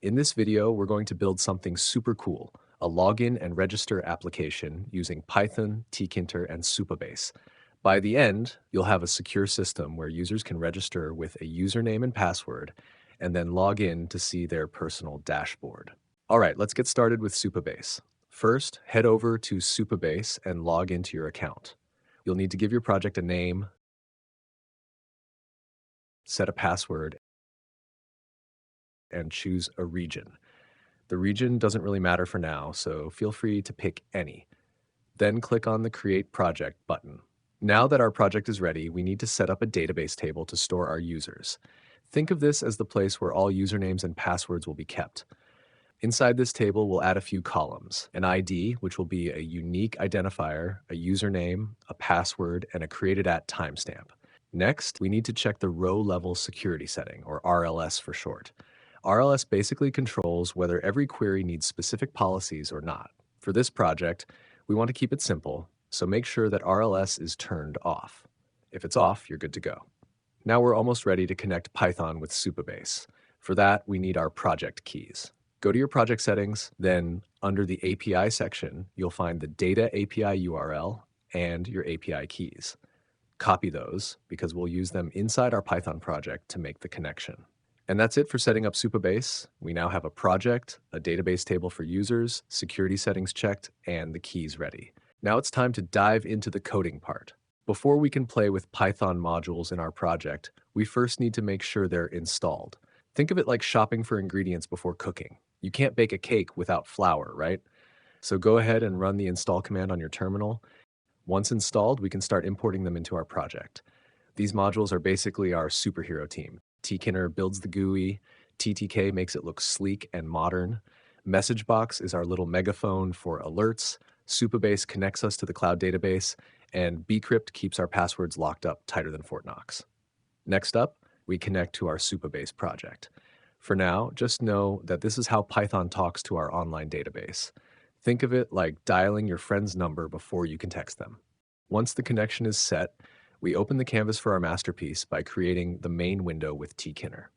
In this video, we're going to build something super cool, a login and register application using Python, Tkinter, and Supabase. By the end, you'll have a secure system where users can register with a username and password and then log in to see their personal dashboard. All right, let's get started with Supabase. First, head over to Supabase and log into your account. You'll need to give your project a name, set a password, and choose a region. The region doesn't really matter for now, so feel free to pick any. Then click on the Create Project button. Now that our project is ready, we need to set up a database table to store our users. Think of this as the place where all usernames and passwords will be kept. Inside this table, we'll add a few columns: an ID, which will be a unique identifier, a username, a password, and a created at timestamp. Next, we need to check the row-level security setting, or RLS for short. RLS basically controls whether every query needs specific policies or not. For this project, we want to keep it simple, so make sure that RLS is turned off. If it's off, you're good to go. Now we're almost ready to connect Python with Supabase. For that, we need our project keys. Go to your project settings, then under the API section, you'll find the data API URL and your API keys. Copy those because we'll use them inside our Python project to make the connection. And that's it for setting up Supabase. We now have a project, a database table for users, security settings checked, and the keys ready. Now it's time to dive into the coding part. Before we can play with Python modules in our project, we first need to make sure they're installed. Think of it like shopping for ingredients before cooking. You can't bake a cake without flour, right? So go ahead and run the install command on your terminal. Once installed, we can start importing them into our project. These modules are basically our superhero team. Tkinter builds the GUI, TTK makes it look sleek and modern, Messagebox is our little megaphone for alerts, Supabase connects us to the cloud database, and bcrypt keeps our passwords locked up tighter than Fort Knox. Next up, we connect to our Supabase project. For now, just know that this is how Python talks to our online database. Think of it like dialing your friend's number before you can text them. Once the connection is set, we open the canvas for our masterpiece by creating the main window with Tkinter.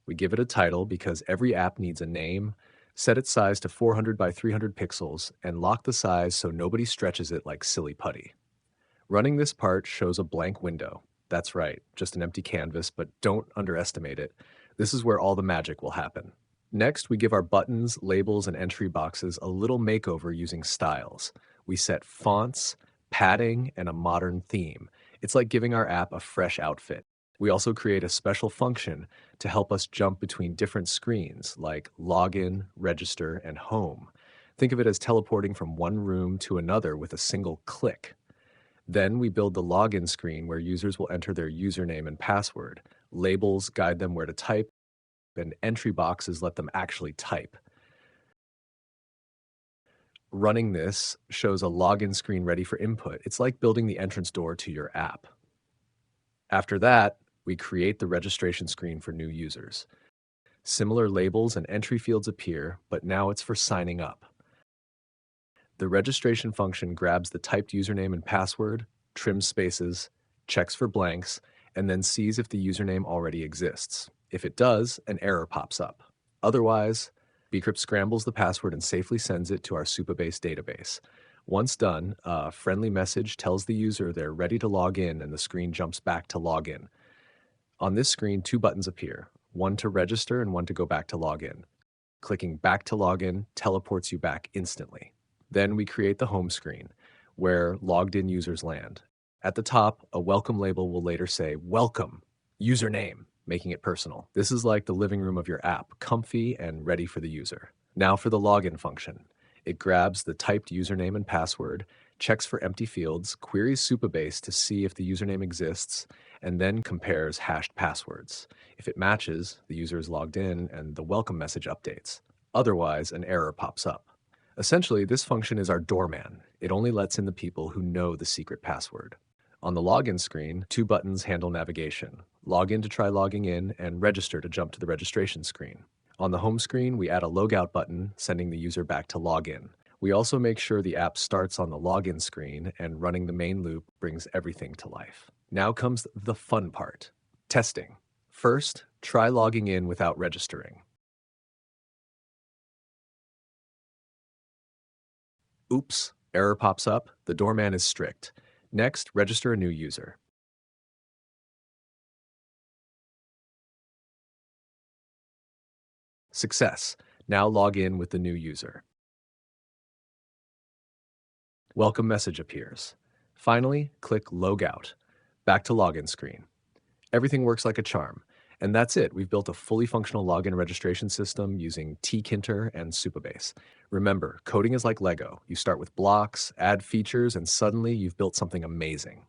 We give it a title because every app needs a name, set its size to 400 by 300 pixels, and lock the size so nobody stretches it like silly putty. Running this part shows a blank window. That's right, just an empty canvas, but don't underestimate it. This is where all the magic will happen. Next, we give our buttons, labels, and entry boxes a little makeover using styles. We set fonts, padding, and a modern theme. It's like giving our app a fresh outfit. We also create a special function to help us jump between different screens like login, register, and home. Think of it as teleporting from one room to another with a single click. Then we build the login screen where users will enter their username and password. Labels guide them where to type, and entry boxes let them actually type. Running this shows a login screen ready for input. It's like building the entrance door to your app. After that, we create the registration screen for new users. Similar labels and entry fields appear, but now it's for signing up. The registration function grabs the typed username and password, trims spaces, checks for blanks, and then sees if the username already exists. If it does, an error pops up. Otherwise, bcrypt scrambles the password and safely sends it to our Supabase database. Once done, a friendly message tells the user they're ready to log in and the screen jumps back to login. On this screen, two buttons appear, one to register and one to go back to login. Clicking back to login teleports you back instantly. Then we create the home screen, where logged in users land. At the top, a welcome label will later say, "Welcome, username," making it personal. This is like the living room of your app, comfy and ready for the user. Now for the login function. It grabs the typed username and password, checks for empty fields, queries Supabase to see if the username exists, and then compares hashed passwords. If it matches, the user is logged in and the welcome message updates. Otherwise, an error pops up. Essentially, this function is our doorman. It only lets in the people who know the secret password. On the login screen, two buttons handle navigation: login to try logging in, and register to jump to the registration screen. On the home screen, we add a logout button, sending the user back to login. We also make sure the app starts on the login screen, and running the main loop brings everything to life. Now comes the fun part: testing. First, try logging in without registering. Oops, error pops up. The doorman is strict. Next, register a new user. Success. Now log in with the new user. Welcome message appears. Finally, click Logout. Back to login screen. Everything works like a charm. And that's it. We've built a fully functional login registration system using Tkinter and Supabase. Remember, coding is like Lego. You start with blocks, add features, and suddenly you've built something amazing.